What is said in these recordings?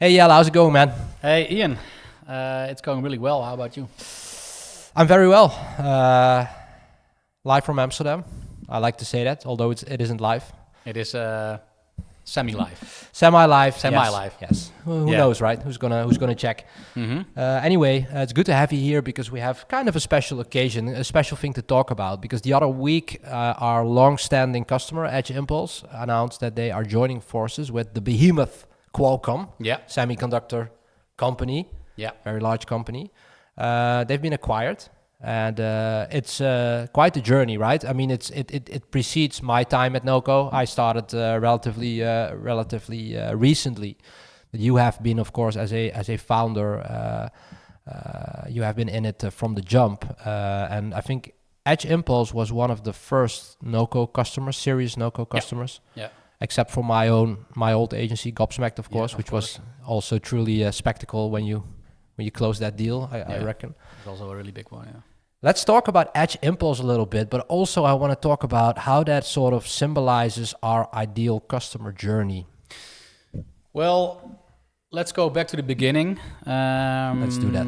Hey, Jelle, how's it going, man? Hey, Ian. It's going really well. How about you? I'm very well. Live from Amsterdam. I like to say that, although it isn't live. It is semi-live. Semi-live. Semi-live. Yes. Who Yeah. knows, right? Who's gonna check? Anyway, it's good to have you here because we have kind of a special occasion, a special thing to talk about. Because the other week, our long-standing customer, Edge Impulse, announced that they are joining forces with the behemoth Qualcomm, Yeah. semiconductor company, Yeah. very large company. They've been acquired, and it's quite a journey, right? I mean, it precedes my time at Noco. I started relatively recently. But you have been, of course, as a founder. You have been in it from the jump, and I think Edge Impulse was one of the first Noco customers, serious Noco customers. Yeah. Except for my old agency, Gobsmacked, of course, which was also truly a spectacle when you closed that deal, I reckon. It's also a really big one, yeah. Let's talk about Edge Impulse a little bit, but also I want to talk about how that sort of symbolizes our ideal customer journey. Well, let's go back to the beginning. Let's do that.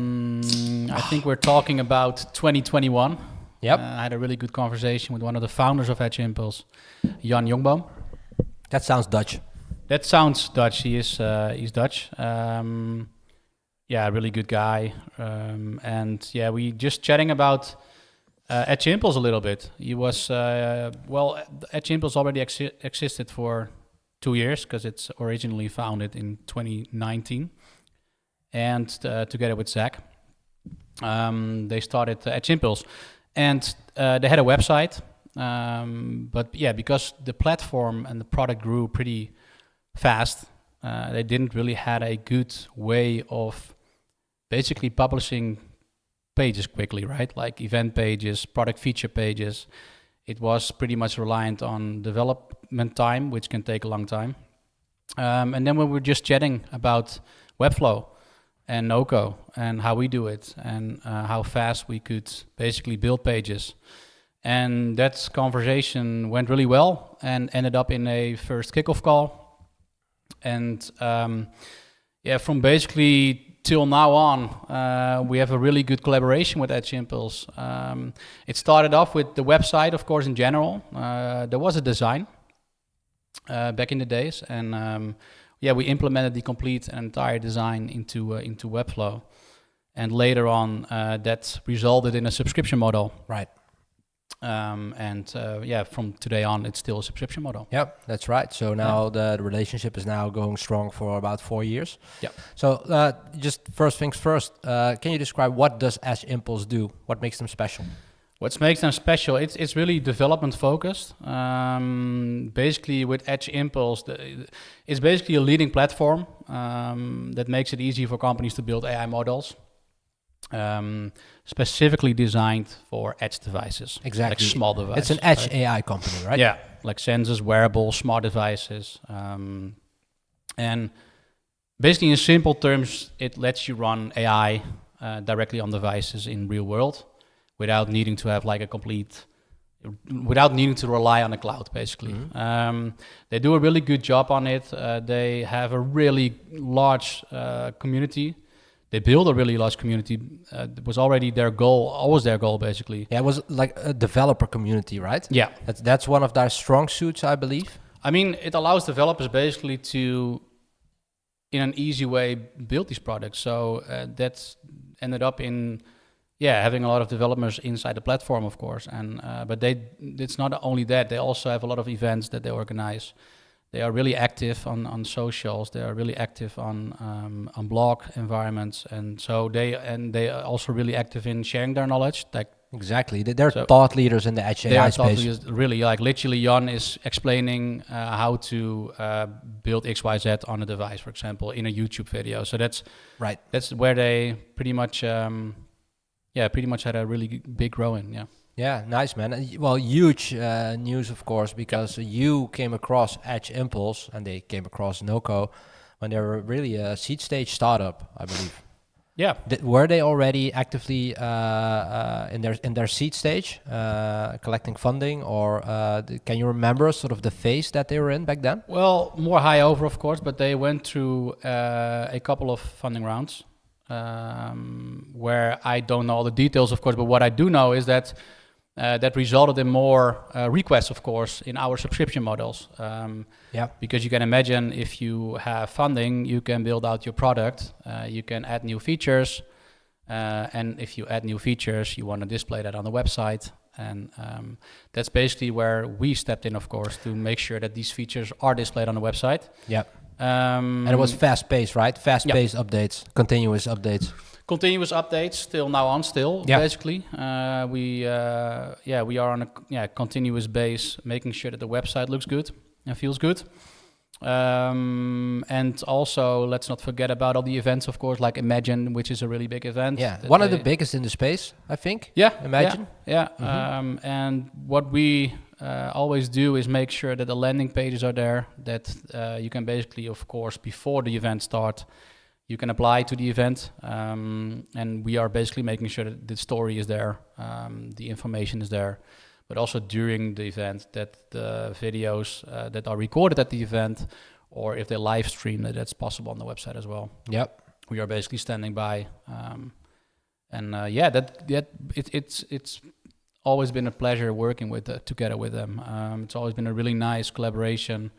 I think we're talking about 2021. Yep. I had a really good conversation with one of the founders of Edge Impulse, Jan Jongboom. That sounds Dutch. That sounds Dutch. He's Dutch. Really good guy. And we just chatting about Edge Impulse a little bit. He was Edge Impulse already existed for 2 years because it's originally founded in 2019, and together with Zach, they started Edge Impulse, and they had a website. Because the platform and the product grew pretty fast, they didn't really had a good way of basically publishing pages quickly, right? Like event pages, product feature pages. It was pretty much reliant on development time, which can take a long time. And then we were just chatting about Webflow and Noco and how we do it and how fast we could basically build pages. And that conversation went really well and ended up in a first kickoff call. And from basically till now on, we have a really good collaboration with Edge Impulse. It started off with the website, of course, in general. There was a design back in the days. And we implemented the complete and entire design into Webflow. And later on, that resulted in a subscription model. Right. From today on, it's still a subscription model. Yep, that's right. So now the relationship is now going strong for about 4 years. Yeah. So just first things first, can you describe what does Edge Impulse do? What makes them special? What makes them special? It's really development focused. Basically, with Edge Impulse, it's basically a leading platform that makes it easy for companies to build AI models. Specifically designed for edge devices. Exactly. Like small devices. It's an edge AI company, right? Yeah, like sensors, wearables, smart devices. And basically in simple terms, it lets you run AI directly on devices in real world without needing to have without needing to rely on the cloud, basically. Mm-hmm. They do a really good job on it. They have a really large community. They build a really large community. It was already their goal, always their goal, basically. Yeah, it was like a developer community, right? Yeah. That's one of their strong suits, I believe. I mean, it allows developers basically to, in an easy way, build these products. So that's ended up in, having a lot of developers inside the platform, of course. And but it's not only that. They also have a lot of events that they organize. They are really active on socials. They are really active on blog environments, and so they are also really active in sharing their knowledge. Exactly, they're thought leaders in the Edge AI space. They are really, like literally, Jan is explaining how to build XYZ on a device, for example, in a YouTube video. So that's right. That's where they pretty much had a really big grow in. Yeah. Yeah, nice, man. Well, huge news, of course, because you came across Edge Impulse and they came across Noco when they were really a seed stage startup, I believe. Yeah. Were they already actively in their seed stage, collecting funding, or can you remember sort of the phase that they were in back then? Well, more high over, of course, but they went through a couple of funding rounds where I don't know all the details, of course, but what I do know is that that resulted in more requests, of course, in our subscription models. Because you can imagine if you have funding, you can build out your product, you can add new features, and if you add new features, you want to display that on the website. And that's basically where we stepped in, of course, to make sure that these features are displayed on the website. Yeah. And it was fast-paced, right? Fast-paced updates, continuous updates. Continuous updates, still now on, basically. We are on a continuous base, making sure that the website looks good and feels good. And also, let's not forget about all the events, of course, like Imagine, which is a really big event. Yeah, one of the biggest in the space, I think. Yeah, Imagine. Yeah. And what we always do is make sure that the landing pages are there, that you can basically, of course, before the event starts, you can apply to the event, and we are basically making sure that the story is there, the information is there, but also during the event that the videos that are recorded at the event, or if they live stream, that's possible on the website as well. Yep. We are basically standing by, it's always been a pleasure working together with them. It's always been a really nice collaboration.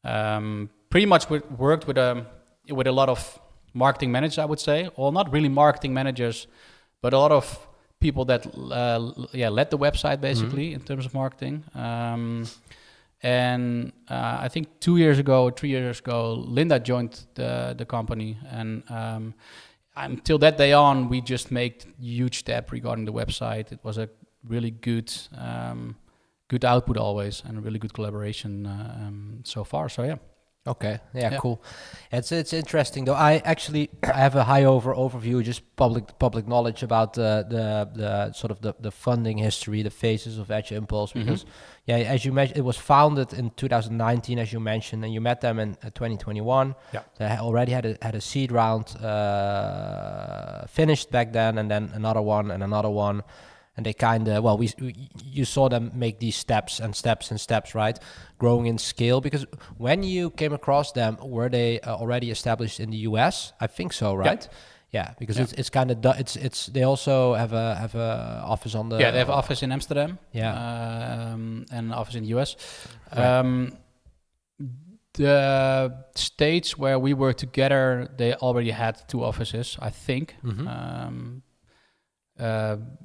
Pretty much worked with a lot of marketing managers, I would say, or not really marketing managers, but a lot of people that led the website basically in terms of marketing. And I think 2 years ago, 3 years ago, Linda joined the company, and until that day on, we just made huge step regarding the website. It was a really good output always, and a really good collaboration so far. So yeah. Okay. Yeah. Cool. It's interesting though. I have a high overview, just public knowledge about the sort of the funding history, the phases of Edge Impulse. Because as you mentioned, it was founded in 2019, as you mentioned, and you met them in 2021. Yeah. They already had a seed round finished back then, and then another one and another one. And they kind of, you saw them make these steps, right? Growing in scale. Because when you came across them, were they already established in the US? I think so, right? Yeah, because it's kind of, they also have a office on the... Yeah, they have an office in Amsterdam. Yeah. And an office in the US. Right. The states where we work together, they already had 2 offices, I think.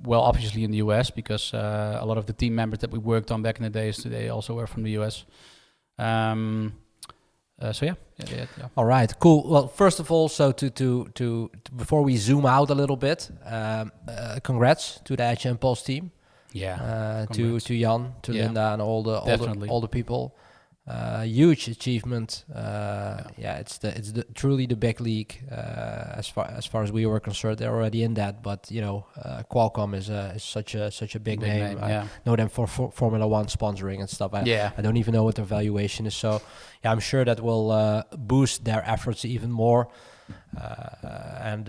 Obviously in the US, because a lot of the team members that we worked on back in the days today also were from the US. Yeah. All right, cool. Well, first of all, so to before we zoom out a little bit, congrats to the Edge Impulse team. Yeah. To Jan, to Linda, and all the people. Huge achievement. It's truly the big league as far as we were concerned. They're already in that, but Qualcomm is such a big name. I know them for Formula One sponsoring and stuff. I don't even know what their valuation is. So I'm sure that will boost their efforts even more and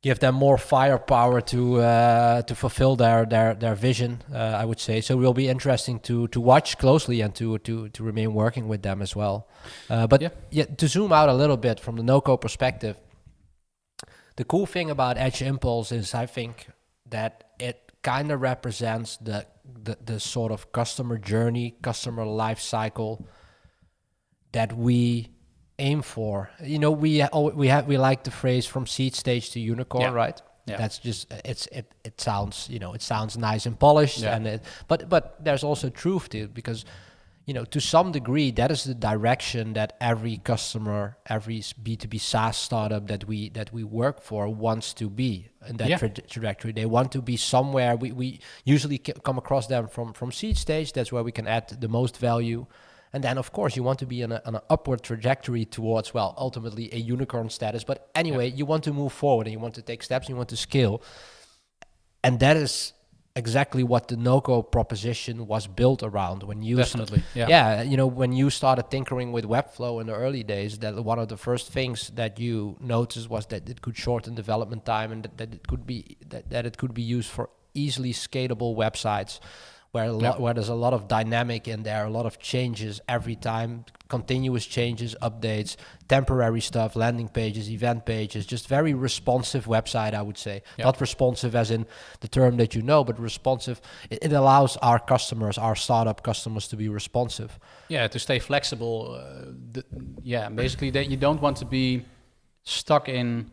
give them more firepower to fulfill their vision, I would say. So it will be interesting to watch closely and to remain working with them as well. To zoom out a little bit from the Noco perspective, the cool thing about Edge Impulse is I think that it kind of represents the sort of customer journey, customer life cycle that we aim for. We like the phrase from seed stage to unicorn, right? Yeah. That's just it sounds nice and polished, but there's also truth to it, because to some degree that is the direction that every customer, every B2B SaaS startup that we work for wants to be in that trajectory. They want to be somewhere. We usually come across them from seed stage. That's where we can add the most value. And then, of course, you want to be on an upward trajectory towards, ultimately a unicorn status. But anyway, you want to move forward and you want to take steps and you want to scale. And that is exactly what the Noco proposition was built around. When you Definitely, when you started tinkering with Webflow in the early days, that one of the first things that you noticed was that it could shorten development time, and that it could be used for easily scalable websites where there's a lot of dynamic in there, a lot of changes every time, continuous changes, updates, temporary stuff, landing pages, event pages, just very responsive website, I would say. Not responsive as in the term that you know, but responsive. It allows our customers, our startup customers, to be responsive. Yeah, to stay flexible. Basically that you don't want to be stuck in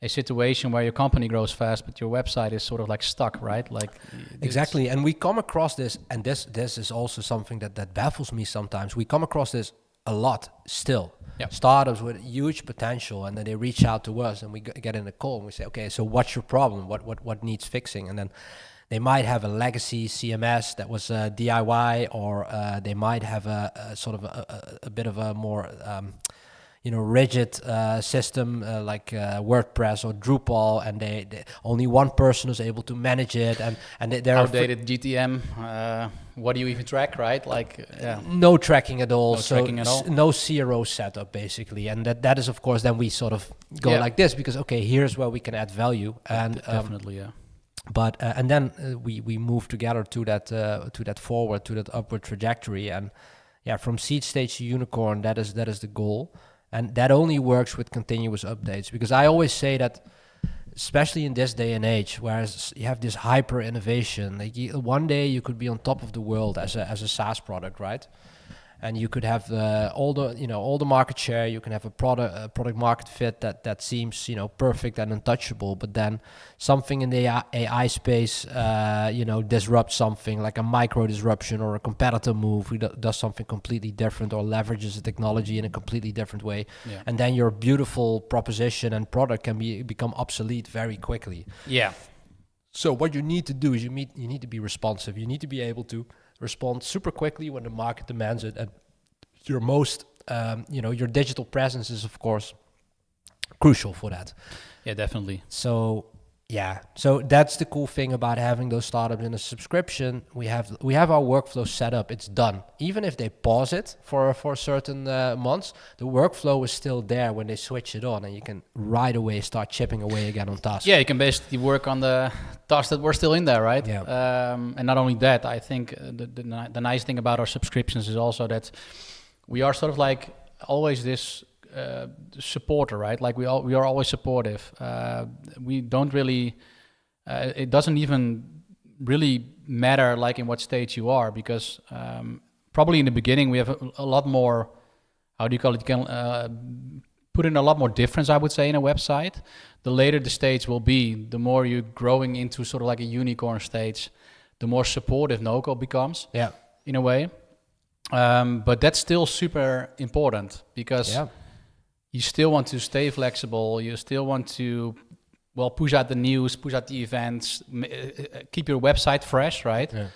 a situation where your company grows fast, but your website is sort of like stuck, right? Like exactly. And we come across this, and this is also something that baffles me sometimes. We come across this a lot still. Startups with huge potential, and then they reach out to us, and we get in a call, and we say, okay, so what's your problem? What needs fixing? And then they might have a legacy CMS that was DIY, or they might have a sort of a bit of a more rigid system like WordPress or Drupal, and they only one person is able to manage it, and they're outdated GTM. What do you even track, right? Like no tracking at all. No CRO setup basically, and that is of course then we sort of go like this, because okay, here's where we can add value, and definitely But and then we move together to that upward trajectory, and from seed stage to unicorn, that is the goal. And that only works with continuous updates, because I always say that, especially in this day and age, whereas you have this hyper innovation, like one day you could be on top of the world as a SaaS product, right? And you could have all the market share. You can have a product market fit that seems perfect and untouchable. But then something in the AI space disrupts something, like a micro disruption or a competitor move who does something completely different or leverages the technology in a completely different way. Yeah. And then your beautiful proposition and product can become obsolete very quickly. Yeah. So what you need to do is you need to be responsive. You need to be able to respond super quickly when the market demands it. And your most, your digital presence is, of course, crucial for that. Yeah, definitely. So that's the cool thing about having those startups in a subscription. We have our workflow set up. It's done. Even if they pause it for certain months, the workflow is still there when they switch it on, and you can right away start chipping away again on tasks. Yeah, you can basically work on the tasks that were still in there, right? Yeah. And not only that, I think the nice thing about our subscriptions is also that we are sort of like always this supporter, right? Like we are always supportive. We don't really it doesn't even really matter like in what stage you are, because probably in the beginning we have a lot more, how do you call it, you can put in a lot more difference, I would say, in a website. The later the stage will be, the more you're growing into sort of like a unicorn stage, the more supportive Noco becomes, in a way. But that's still super important, because you still want to stay flexible. You still want to, push out the news, push out the events, keep your website fresh, right? Yeah.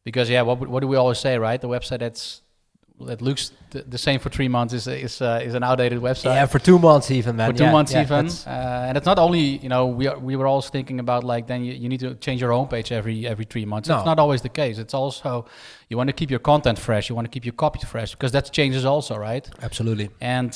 Because what do we always say, right? The website that looks the same for 3 months is an outdated website. Yeah, for 2 months even, man. For 2 months even, and it's not only we were always thinking about like then you need to change your homepage every 3 months. No. It's not always the case. It's also you want to keep your content fresh. You want to keep your copy fresh, because that changes also, right? Absolutely. And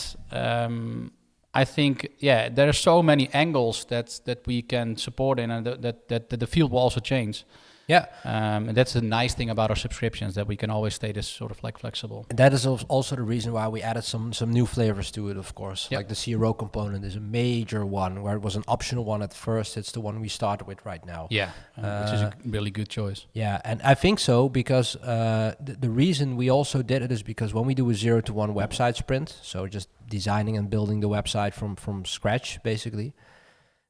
I think there are so many angles that we can support in, and that the field will also change. Yeah, and that's the nice thing about our subscriptions, that we can always stay this sort of like flexible. And that is also the reason why we added some new flavors to it, of course. Yep. Like the CRO component is a major one, where it was an optional one at first. It's the one we started with right now. Yeah, which is a really good choice. Yeah, and I think so, because the reason we also did it is because when we do a 0 to 1 website sprint, so just designing and building the website from scratch, basically,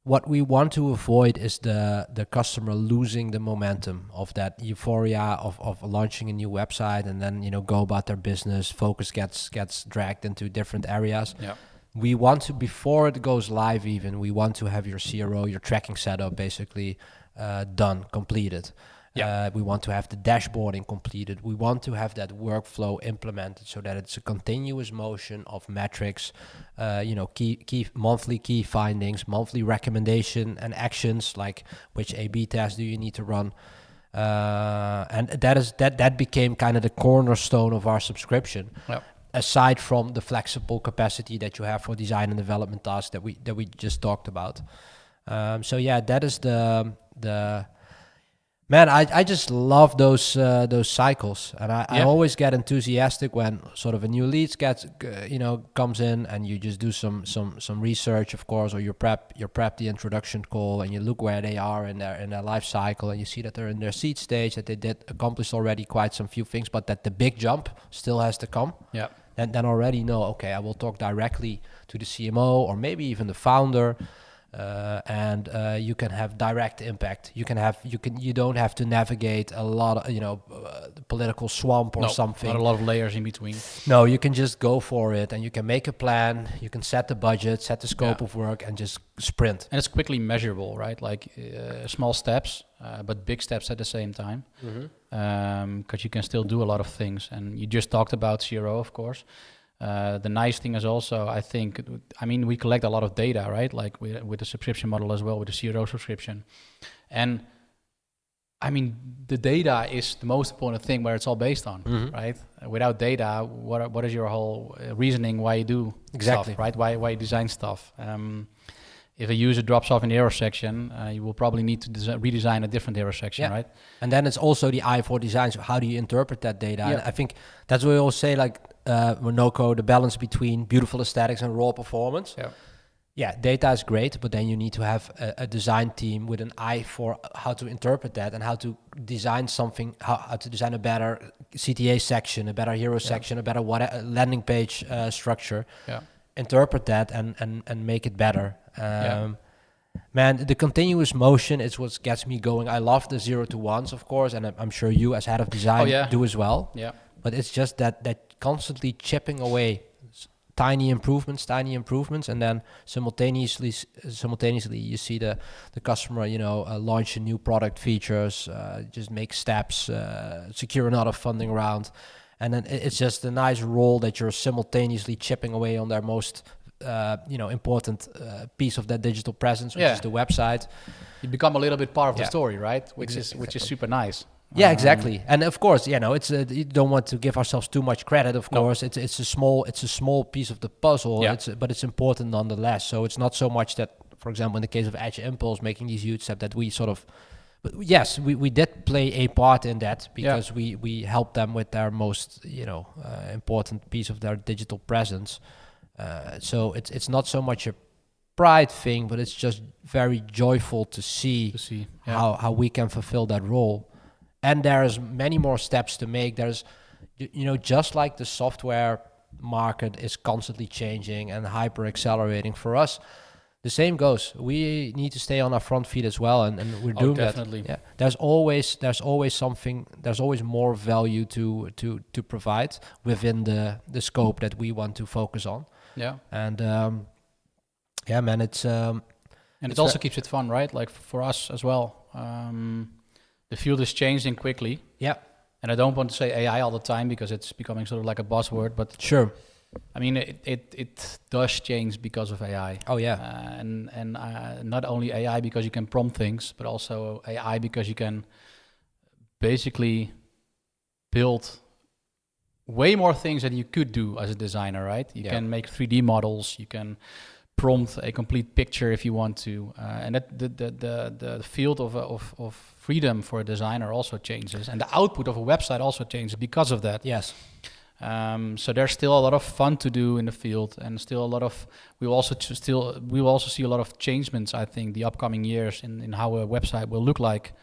what we want to avoid is the customer losing the momentum of that euphoria of launching a new website, and then go about their business. Focus gets dragged into different areas. Yeah. We want to, before it goes live even, we want to have your CRO, your tracking setup basically done, completed. Yeah. We want to have the dashboarding completed. We want to have that workflow implemented so that it's a continuous motion of metrics, key monthly key findings, monthly recommendation and actions, like which A/B test do you need to run, And that became kind of the cornerstone of our subscription. Yep. Aside from the flexible capacity that you have for design and development tasks that we just talked about. So yeah, that is the man. I just love those cycles, and I always get enthusiastic when sort of a new lead comes in, and you just do some research, of course, or you prep the introduction call, and you look where they are in their life cycle, and you see that they're in their seed stage, that they did accomplish already quite some few things, but that the big jump still has to come. Yeah. And then already know, okay, I will talk directly to the CMO or maybe even the founder, and you can have direct impact. You don't have to navigate a lot of the political swamp or something. Not a lot of layers in between. No, you can just go for it, and you can make a plan. You can set the budget, set the scope of work, and just sprint. And it's quickly measurable, right? Like small steps, but big steps at the same time. Because you can still do a lot of things. And you just talked about CRO, of course. The nice thing is also, we collect a lot of data, right? Like with the subscription model as well, with the CRO subscription. And the data is the most important thing where it's all based on, right? Without data, what is your whole reasoning why you do stuff, right? Why you design stuff? If a user drops off in the error section, you will probably need to redesign a different error section, right? And then it's also the eye for design. So how do you interpret that data? And I think that's what we always say, like Noco, the balance between beautiful aesthetics and raw performance. Yeah, data is great, but then you need to have a design team with an eye for how to interpret that and how to design something, how to design a better CTA section, a better hero section, a better landing page structure. Interpret that and make it better. Man, the continuous motion is what gets me going. I love the 0 to 1s, of course, and I'm sure you as head of design do as well. But it's just that constantly chipping away tiny improvements, and then simultaneously you see the customer, launch a new product features, just make steps, secure another funding round. And then it's just a nice role that you're simultaneously chipping away on their most important piece of that digital presence, which is the website. You become a little bit part of the story, right? Which is super nice. Yeah, exactly. And of course, it's you don't want to give ourselves too much credit. Of course, it's a small piece of the puzzle. But it's important nonetheless. So it's not so much that, for example, in the case of Edge Impulse, making these huge steps, that we sort of. But yes, we did play a part in that because we helped them with their most important piece of their digital presence. So it's not so much a pride thing, but it's just very joyful to see how we can fulfill that role. And there's many more steps to make. There's, just like the software market is constantly changing and hyper accelerating for us, the same goes. We need to stay on our front feet as well, and we're doing definitely. that. Yeah, there's always something. There's always more value to provide within the scope that we want to focus on. Yeah, and man, it's and it also keeps it fun, right? Like for us as well. The field is changing quickly. Yeah, and I don't want to say AI all the time because it's becoming sort of like a buzzword, but sure. It does change because of AI. Oh yeah, and not only AI because you can prompt things, but also AI because you can basically build way more things than you could do as a designer, right? You can make 3D models, you can prompt a complete picture if you want to, and that the field of freedom for a designer also changes, and the output of a website also changes because of that. Yes. So there's still a lot of fun to do in the field, and still a lot of we will also see a lot of changements, I think, the upcoming years in how a website will look like.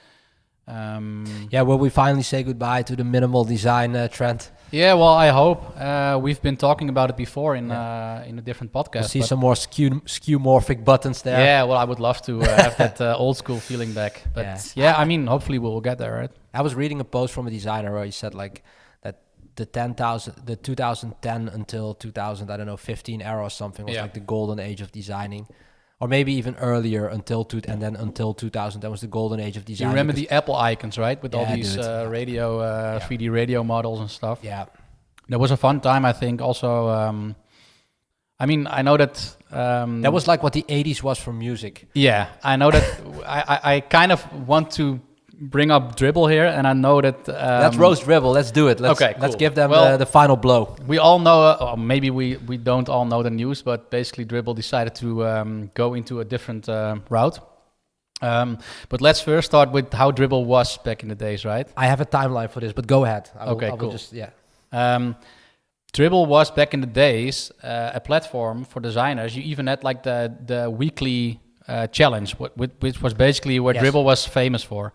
Will we finally say goodbye to the minimal design trend? Yeah, well, I hope. We've been talking about it before in a different podcast. We'll see some more skeuomorphic buttons there. Yeah, well, I would love to have that old school feeling back. But hopefully we'll get there, right? I was reading a post from a designer where he said like that the 2010 until 2015 era or something was like the golden age of designing. Or maybe even earlier until 2000, that was the golden age of design. You remember the Apple icons, right? With all these 3D radio models and stuff. Yeah, that was a fun time, I think. Also, I know that that was like what the 80s was for music. Yeah, I know that. I kind of want to bring up Dribbble here, and I know that let's roast Dribbble. Let's do it. Let's give them the final blow. We all know, or maybe we don't all know the news, but basically Dribbble decided to go into a different route. But let's first start with how Dribbble was back in the days, right? I have a timeline for this, but go ahead. I cool. will just, Dribbble was back in the days a platform for designers. You even had like the weekly challenge, which was basically what Dribbble was famous for.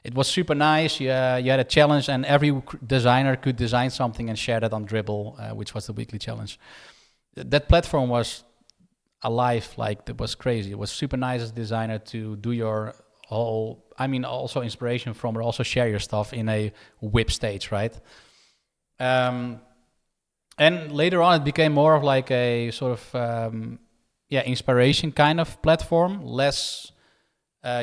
It was super nice. You had a challenge, and every designer could design something and share that on Dribbble, which was the weekly challenge. That platform was alive, like it was crazy. It was super nice as a designer to do your whole, also inspiration from, but also share your stuff in a whip stage, right? And later on, it became more of like a sort of, inspiration kind of platform, less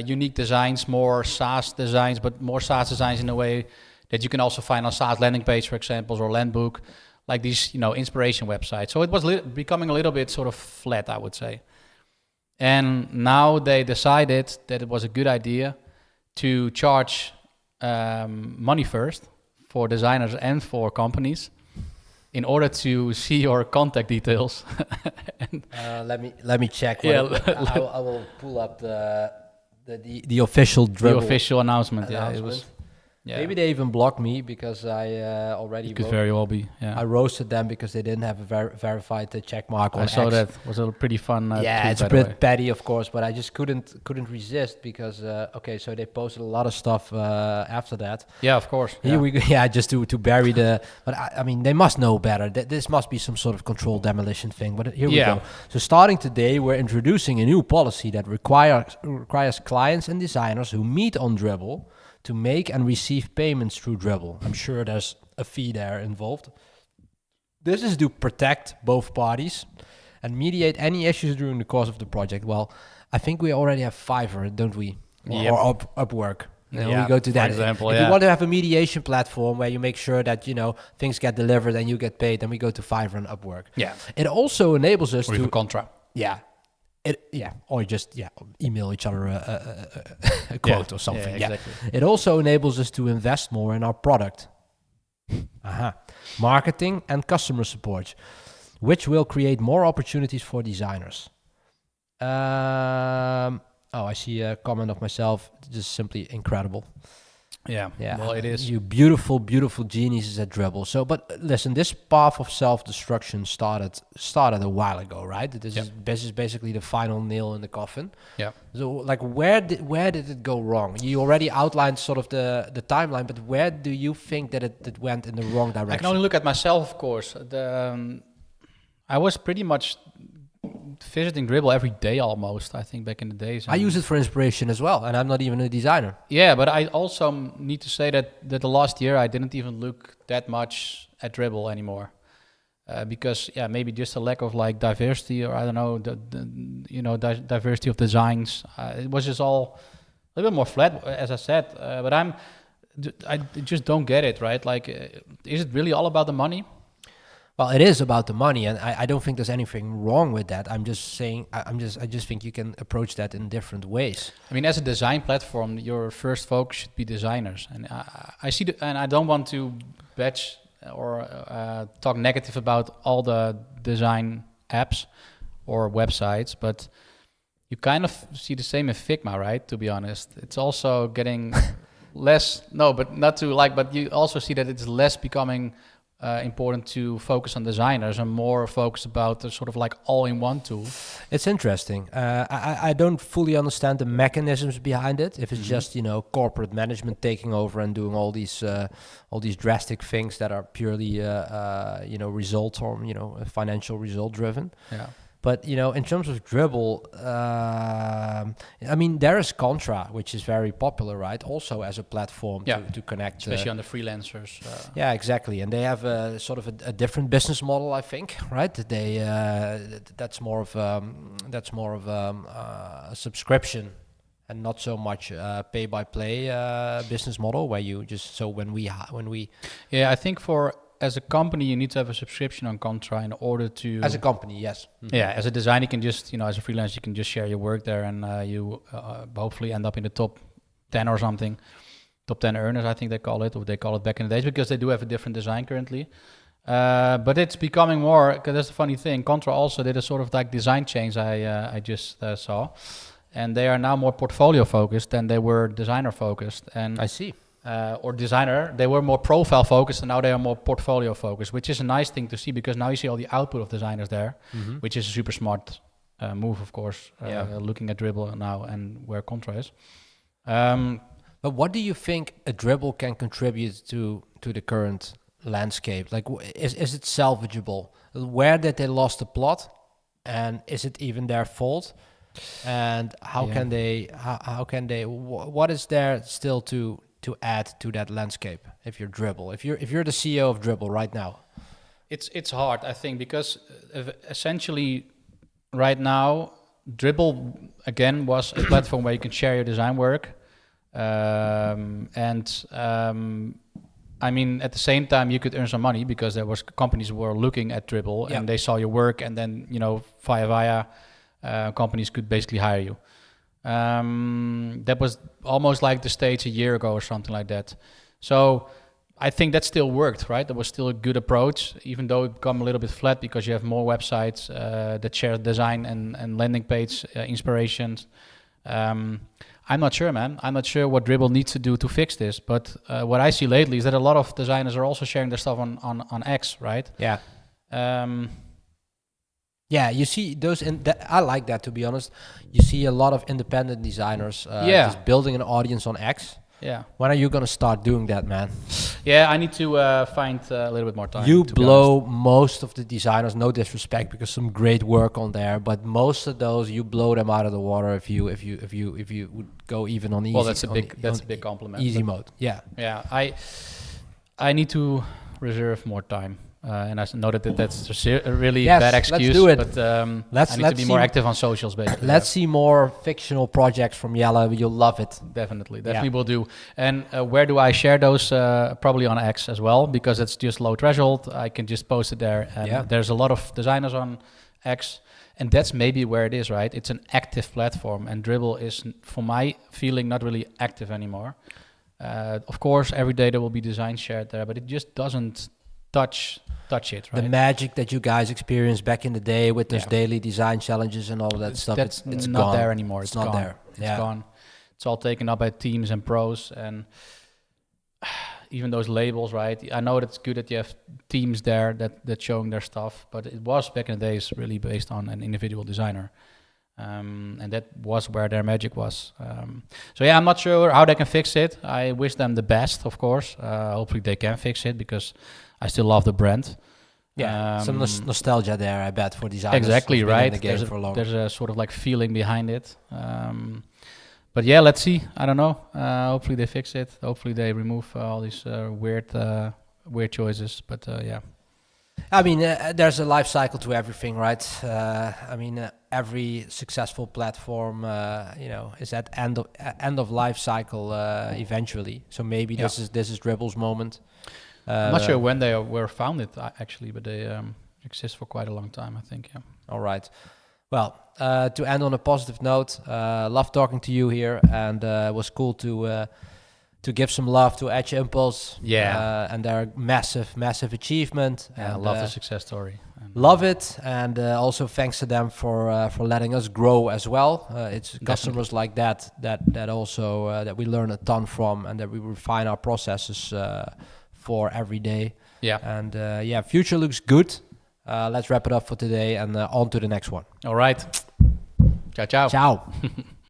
unique designs, more SaaS designs, but more SaaS designs in a way that you can also find on SaaS landing page, for example, or Landbook, like these, inspiration websites. So it was becoming a little bit sort of flat, I would say. And now they decided that it was a good idea to charge money first for designers and for companies in order to see your contact details. Let me check. I will pull up the official Dribbble. The official announcement. Yeah, it was. Yeah. Maybe they even blocked me because I already. It could very well be. Yeah. I roasted them because they didn't have a verified check mark on X. I saw that. It was a pretty fun. Yeah, it's a bit petty, of course, but I just couldn't resist because so they posted a lot of stuff after that. Yeah, of course. Here we go. Yeah, just to bury the. But I mean, they must know better. This must be some sort of controlled demolition thing. But here we go. So starting today, we're introducing a new policy that requires clients and designers who meet on Dribbble to make and receive payments through Dribbble. I'm sure there's a fee there involved. This is to protect both parties and mediate any issues during the course of the project. Well, I think we already have Fiverr, don't we? Or Upwork. We go to that. Example, if you want to have a mediation platform where you make sure that things get delivered and you get paid, then we go to Fiverr and Upwork. Yeah. It also enables us or even Contra. Yeah. Or just email each other a quote or something. Yeah, exactly. It also enables us to invest more in our product, marketing and customer support, which will create more opportunities for designers. I see a comment of myself, just simply incredible. Yeah. Well, it is. You beautiful, beautiful geniuses at Dribbble. So, but listen, this path of self-destruction started a while ago, right? This is basically the final nail in the coffin. Yeah. So, like, where did it go wrong? You already outlined sort of the timeline, but where do you think that it went in the wrong direction? I can only look at myself, of course. I was pretty much visiting Dribbble every day almost, I think, back in the days. I use it for inspiration as well, and I'm not even a designer. Yeah, but I also need to say that the last year I didn't even look that much at Dribbble anymore. Because maybe just a lack of like diversity, or I don't know, diversity of designs. It was just all a little bit more flat, as I said. But I just don't get it, right? Like, is it really all about the money? Well, it is about the money, and I don't think there's anything wrong with that. I'm just saying, I just think you can approach that in different ways. I mean, as a design platform, your first focus should be designers, and I see and I don't want to batch or talk negative about all the design apps or websites, but you kind of see the same in Figma, right? To be honest, it's also getting less. No, but not to like. But you also see that it's less becoming. Important to focus on designers and more focus about the sort of like all-in-one tool. It's interesting. I don't fully understand the mechanisms behind it. If it's just corporate management taking over and doing all these drastic things that are purely result or financial result driven. Yeah. But, in terms of Dribbble, I mean, there is Contra, which is very popular, right? Also as a platform to connect. Especially on the freelancers. Yeah, exactly. And they have a sort of a different business model, I think, right? They that's more of a subscription and not so much pay-by-play business model where you just, when we. Yeah, I think as a company, you need to have a subscription on Contra in order to... As a company, yes. Mm-hmm. Yeah, as a designer, you can just, as a freelancer, you can just share your work there and you hopefully end up in the top 10 or something. top 10 earners, I think they call it, or they call it back in the days, because they do have a different design currently. But it's becoming more, because that's the funny thing. Contra also did a sort of like design change I just saw. And they are now more portfolio focused than they were designer focused. And I see. Or designer, they were more profile focused, and now they are more portfolio focused, which is a nice thing to see, because now you see all the output of designers there, which is a super smart move, of course, looking at Dribbble now and where Contra is. But what do you think a Dribbble can contribute to the current landscape? Like, is it salvageable? Where did they lost the plot, and is it even their fault? And how can they? What is there still to add to that landscape? If you're Dribbble, if you're the CEO of Dribbble right now, it's hard, I think, because essentially right now Dribbble again was a platform where you can share your design work, I mean, at the same time, you could earn some money, because there was companies who were looking at Dribbble and they saw your work, and then via companies could basically hire you. That was almost like the stage a year ago or something like that. So I think that still worked, right? That was still a good approach, even though it become a little bit flat, because you have more websites that share design and landing page inspirations. I'm not sure, man. I'm not sure what Dribbble needs to do to fix this. But what I see lately is that a lot of designers are also sharing their stuff on X, right? Yeah. Yeah, you see those. I like that, to be honest. You see a lot of independent designers just building an audience on X. Yeah. When are you gonna start doing that, man? Yeah, I need to find a little bit more time. You blow most of the designers, no disrespect, because some great work on there, but most of those you blow them out of the water if you would go even on easy. Well, that's a big compliment. Easy mode. Yeah. Yeah, I need to reserve more time. And I know that's a really bad excuse. Let's do it. But I need to be more active on socials, basically. Let's see more fictional projects from Jelle. You'll love it. Definitely will do. And where do I share those? Probably on X as well, because it's just low threshold. I can just post it there. And there's a lot of designers on X. And that's maybe where it is, right? It's an active platform. And Dribbble is, for my feeling, not really active anymore. Of course, every day there will be design shared there, but it just doesn't touch it, right? The magic that you guys experienced back in the day with those daily design challenges and all of that stuff, it's not gone. there anymore. It's not gone. there. It's gone. It's all taken up by teams and pros, and even those labels, right? I know that it's good that you have teams there that showing their stuff, but it was back in the days really based on an individual designer. And that was where their magic was. So I'm not sure how they can fix it. I wish them the best, of course. Hopefully they can fix it, because I still love the brand. Yeah, some nostalgia there, I bet, for designers. Exactly, right. There's a sort of like feeling behind it. But yeah, let's see. I don't know. Hopefully they fix it. Hopefully they remove all these weird choices. But yeah. I mean, there's a life cycle to everything, right? Every successful platform, is at end of life cycle eventually. So maybe this is Dribbble's moment. I'm not sure when they were founded, actually, but they exist for quite a long time, I think. Yeah. All right. Well, to end on a positive note, love talking to you here, and it was cool to give some love to Edge Impulse. Yeah. And their massive achievement. Yeah, and, I love the success story. Love it, and also thanks to them for letting us grow as well. It's customers like that also that we learn a ton from, and that we refine our processes for every day. Yeah. And future looks good. Let's wrap it up for today, and on to the next one. All right. Ciao, ciao. Ciao.